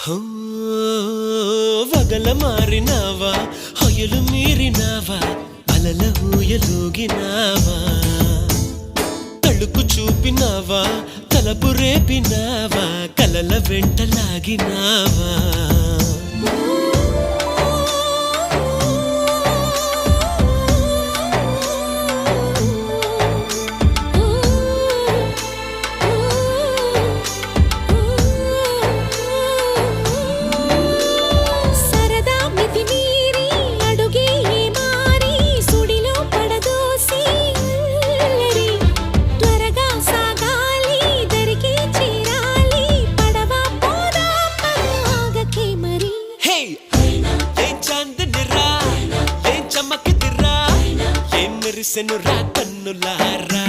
హో వగల మారినావా హొయలు మీరినావా అలల ఊయలూగినావా తళుకు చూపినావా తలపు రేపినావా కలల వెంటలాగినావా మెరిసెను రా కన్నులారా